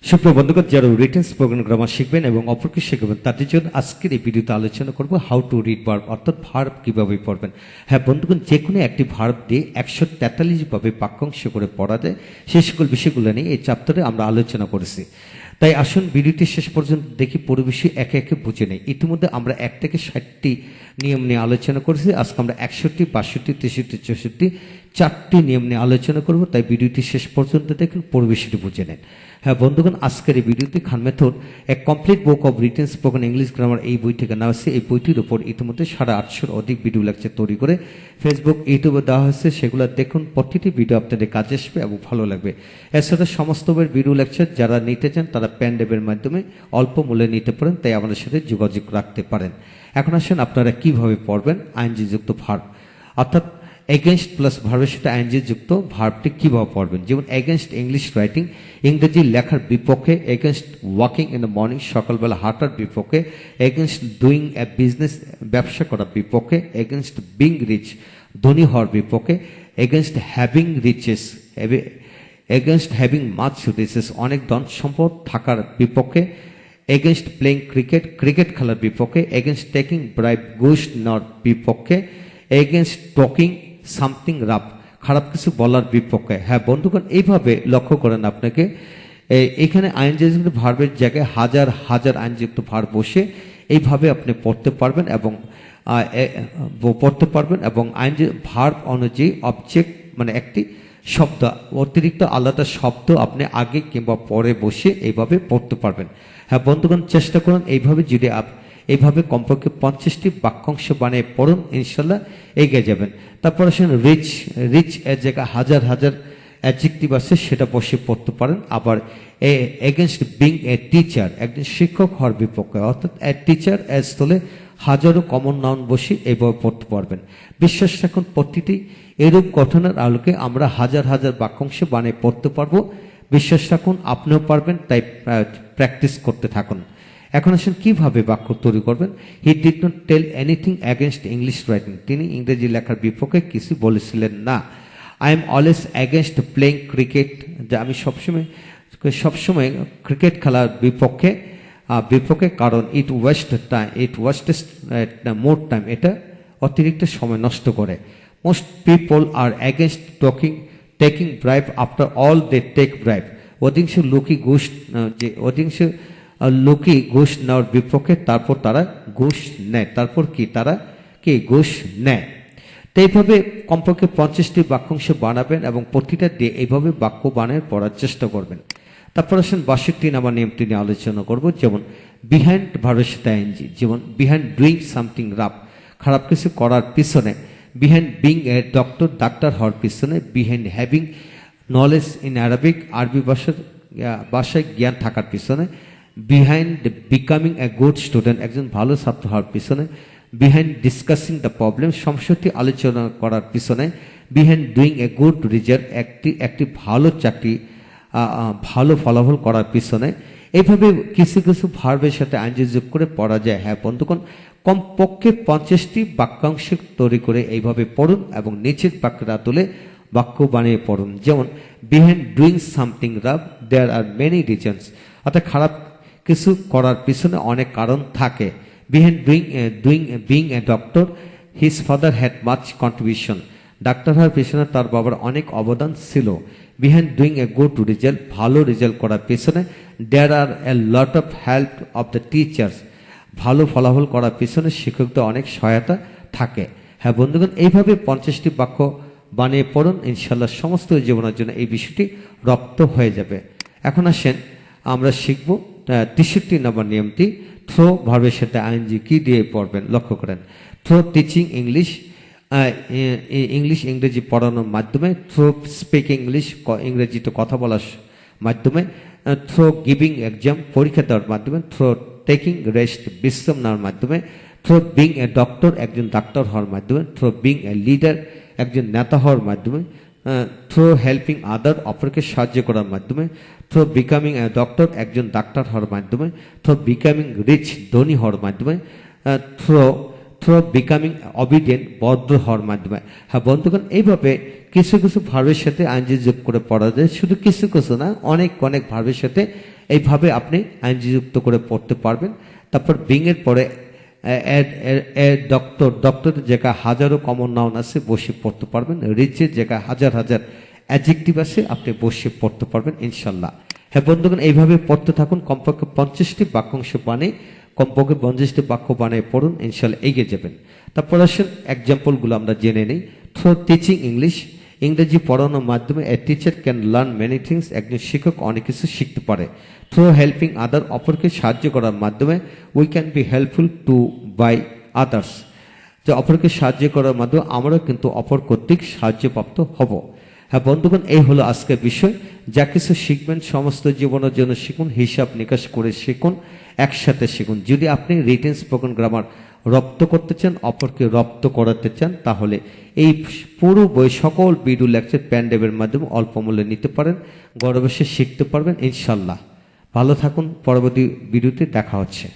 সুপ্রিয় বন্ধুগণ, যারা রিটেন স্পোকেন গ্রামার শিখবেন এবং অপরকে শিখবেন তাদের জন্য আজকের এই ভিডিওতে আলোচনা করব হাউ টু রিড ভার্ব, অর্থাৎ ভার্ব কিভাবে পড়বেন। হ্যাঁ বন্ধুগণ, যে কোনো একটি ভার্ব দিয়ে 143 ভাবে বাক্যাংশ করে পড়া যায়, সেই সকল বিষয়গুলো নিয়ে এই চ্যাপ্টারে আমরা আলোচনা করেছি। তাই আসুন ভিডিওটি শেষ পর্যন্ত দেখি, পরিবেশে একে একে বুঝে নেই। ইতিমধ্যে আমরা 1 থেকে 60টি নিয়ম নিয়ে আলোচনা করেছি। আজকে আমরা 61, 62, 63, 64 4টি নিয়ম নিয়ে আলোচনা করব। তাই ভিডিওটি শেষ পর্যন্ত দেখুন, পরিবেশটি বুঝে নেন। হ্যাঁ বন্ধুগণ, আজকের এই ভিডিওতে খান মেথড এক complete book of written spoken English grammar এই বই থেকে নেওয়া হয়েছে। এই বইটির উপর ইতিমধ্যে 850 অধিক ভিডিও লেকচার তৈরি করে ফেসবুক, ইউটিউবে দেওয়া হয়েছে। সেগুলো দেখুন, প্রতিটি ভিডিও আপনাদের কাজে আসবে এবং ভালো লাগবে। এছাড়া সমস্ত বইয়ের ভিডিও লেকচার যারা নিতে চান তারা প্যান্ডেবের মাধ্যমে অল্প মূল্যে নিতে পারেন, তাই আমাদের সাথে যোগাযোগ রাখতে পারেন। এখন আসেন আপনারা কিভাবে পড়বেন আইএনজি যুক্ত ভার্ব, অর্থাৎ এগেনস্ট প্লাস ভার্বের সাথে আইএনজি যুক্ত ভার্বটি কিভাবে পড়বেন। যেমন এগেনস্ট ইংলিশ রাইটিং, ইংরেজি লেখার বিপক্ষে। Against walking in the morning, সকালবেলা হাঁটার বিপক্ষে। এগেনস্ট ডুইং এ বিজনেস, ব্যবসা করার বিপক্ষে। এগেনস্ট বিং রিচ, ধনী হওয়ার বিপক্ষে। Against having riches, against having much riches, অনেক ধন সম্পদ থাকার বিপক্ষে। এগেনস্ট প্লেইং ক্রিকেট, ক্রিকেট খেলার বিপক্ষে। এগেনস্ট টেকিং ব্রাইব, ঘুষ নেওয়ার বিপক্ষে। এগেনস্ট টকিং সামথিং রাফ, খারাপ কিছু বলার বিপক্ষে। হ্যাঁ বন্ধুগণ, এইভাবে লক্ষ্য করেন আপনাকে এখানে আইনযুক্ত ভার্বের জায়গায় হাজার হাজার আইনযুক্ত ভার্ব বসে এইভাবে আপনি পড়তে পারবেন এবং আইন ভার্ব অনুযায়ী অবজেক্ট মানে একটি শব্দ, অতিরিক্ত আলাদা শব্দ আপনি আগে কিংবা পরে বসে এইভাবে পড়তে পারবেন। হ্যাঁ বন্ধুগণ, চেষ্টা করুন এইভাবে। যদি এইভাবে কমপক্ষে 50টি বাক্যাংশ বানিয়ে পড়ুন, ইনশাল্লাহ এগিয়ে যাবেন। তারপর আসেন রিচ, রিচ এর জায়গায় হাজার হাজার অ্যাডজেক্টিভ আছে, সেটা বসে পড়তে পারেন। আবার এগেনস্ট বিং এ টিচার, একজন শিক্ষক হওয়ার বিপক্ষে, অর্থাৎ এ টিচার এর স্থলে হাজারো কমন নাউন বসে এইভাবে পড়তে পারবেন। বিশ্বাস রাখুন, প্রতিটি এরূপ গঠনের আলোকে আমরা হাজার হাজার বাক্যাংশ বানিয়ে পড়তে পারবো। বিশ্বাস রাখুন, আপনিও পারবেন, তাই প্র্যাকটিস করতে থাকুন। এখন আসেন কিভাবে বাক্য তৈরি করবেন। He did not tell anything against English writing, তিনি ইংরেজি লেখার বিপক্ষে কিছু বলেছিলেন না। I am always against playing cricket, যা আমি সবসময় ক্রিকেট খেলার বিপক্ষে, কারণ ইট ওয়েস্টেস মোর টাইম, এটা অতিরিক্ত সময় নষ্ট করে। Most people are against taking bribe, after all they take bribe, অধিকাংশ লোকই ঘুষ নেওয়ার বিপক্ষে, তারপর তারা ঘুষ নেয়। তারা ঘুষ নেয়। তো এইভাবে কমপক্ষে 50টি বাক্যাংশ বানাবেন এবং প্রতিটা দিয়ে এইভাবে বাক্য বানিয়ে পড়ার চেষ্টা করবেন। তারপর আসেন 62 নম্বর নিয়মটি নিয়ে আলোচনা করব। যেমন বিহাইন্ড ভার্বের সাথে আইএনজি, যেমন বিহাইন্ড ডুইং সামথিং রাফ, খারাপ কিছু করার পিছনে। Behind being a doctor, doctor হওয়ার পিছনে। Behind having knowledge in Arabic, আরবি ভাষায় জ্ঞান থাকার পিছনে। Behind becoming a good student, একজন ভালো ছাত্র হওয়ার পিছনে। বিহাইন্ড ডিসকাসিং দ্য প্রবলেম, সমস্যাটি আলোচনা করার পিছনে। Behind doing a good result, একটি ভালো চাকরি, ভালো ফলাফল করার পিছনে। এইভাবে কিছু কিছু ভার্বের সাথে আইনজি যোগ করে পড়া যায়। হ্যাঁ বন্ধুগণ, কমপক্ষে 50টি বাক্যাংশ তৈরি করে এইভাবে পড়ুন এবং নিচের বাক্যটা তুলে বাক্য বানিয়ে পড়ুন। যেমন behind doing something rough there are many reasons, অর্থাৎ খারাপ কিছু করার পিছনে অনেক কারণ থাকে। Behind being a doctor, his father had much contribution, ডাক্তার হওয়ার পিছনে তার বাবার অনেক অবদান ছিল। Behind doing a good result, ভালো রেজাল্ট করার পিছনে। There are a lot of help of the teachers, ভালো ফলাফল করার পিছনে শিক্ষকদের অনেক সহায়তা থাকে। হ্যাঁ বন্ধুগণ, এইভাবে 50টি বাক্য বানিয়ে পড়ুন, ইনশাল্লাহ সমস্ত জীবনের জন্য এই বিষয়টি রপ্ত হয়ে যাবে। এখন আসেন আমরা শিখব 63 নম্বর নিয়মটি। থ্রো ভার্বের সাথে আইএনজি কি দিয়ে পড়বেন লক্ষ্য করেন। থ্রো টিচিং ইংলিশ, ইংরেজি পড়ানোর মাধ্যমে। থ্রো স্পিকিং ইংলিশ, ইংরেজিতে কথা বলার মাধ্যমে। থ্রো গিভিং এক্সাম, পরীক্ষা দেওয়ার মাধ্যমে। থ্রো টেকিং রেস্ট, বিশ্রাম নেওয়ার মাধ্যমে। থ্রো বিং এ ডক্টর, একজন ডাক্তার হওয়ার মাধ্যমে। থ্রো বিং এ লিডার, একজন নেতা হওয়ার মাধ্যমে। থ্রো হেল্পিং আদার, অপরকে সাহায্য করার মাধ্যমে। থ্রো বিকামিং এ ডক্টর, একজন ডাক্তার হওয়ার মাধ্যমে। থ্রো বিকামিং রিচ, ধনী হওয়ার মাধ্যমে। থ্রো থ্রু বিকামিং অবিডিয়েন্ট, বদ্ধ হওয়ার মাধ্যমে। হ্যাঁ বন্ধুগণ, এইভাবে কিছু কিছু ভার্বের সাথে আইএনজি যোগ করে পড়া যায়, শুধু কিছু কিছু না, অনেক অনেক ভার্বের সাথে এইভাবে আপনি আইএনজি যুক্ত করে পড়তে পারবেন। তারপর বিং এর পরে ডক্টর, ডক্টরের জায়গায় হাজারো কমন নাউন আছে, বসে পড়তে পারবেন। রিচের জায়গায় হাজার হাজার অ্যাডজেক্টিভ আছে, আপনি বসে পড়তে পারবেন ইনশাল্লাহ। হ্যাঁ বন্ধুগণ, এইভাবে পড়তে থাকুন, কমপক্ষে 50টি বাক্যাংশ বানিয়ে, কমপক্ষে 50টি বাক্য বানিয়ে পড়ুন, ইনশাল্লাহ এগিয়ে যাবেন। তারপর আসেন এক্সাম্পলগুলো আমরা জেনে নিই। থ্রু টিচিং ইংলিশ, ইংরেজি পড়ানোর মাধ্যমে a teacher can learn many things, একজন শিক্ষক অনেক কিছু শিখতে পারে। থ্রু হেল্পিং আদার, অপরকে সাহায্য করার মাধ্যমে we can be helpful to by others, যে অপরকে সাহায্য করার মাধ্যমে আমরা কিন্তু অপর কর্তৃক সাহায্যপ্রাপ্ত হব। হ্যাঁ বন্ধুগণ, এই হলো আজকের বিষয়। যা কিছু শিখবেন সমস্ত জীবনের জন্য শিখুন, হিসাব নিকাশ করে শিখুন, একসাথে শিখুন। যদি আপনি রিটেন স্পোকেন গ্রামার রপ্ত করতে চান, অপরকে রপ্ত করাতে চান, তাহলে এই পুরো বই সকল ভিডিও লেকচার প্যান্ডেবের মাধ্যমে অল্প মূল্যে নিতে পারেন, ঘরে বসে শিখতে পারবেন ইনশাল্লাহ। ভালো থাকুন, পরবর্তী ভিডিওতে দেখা হচ্ছে।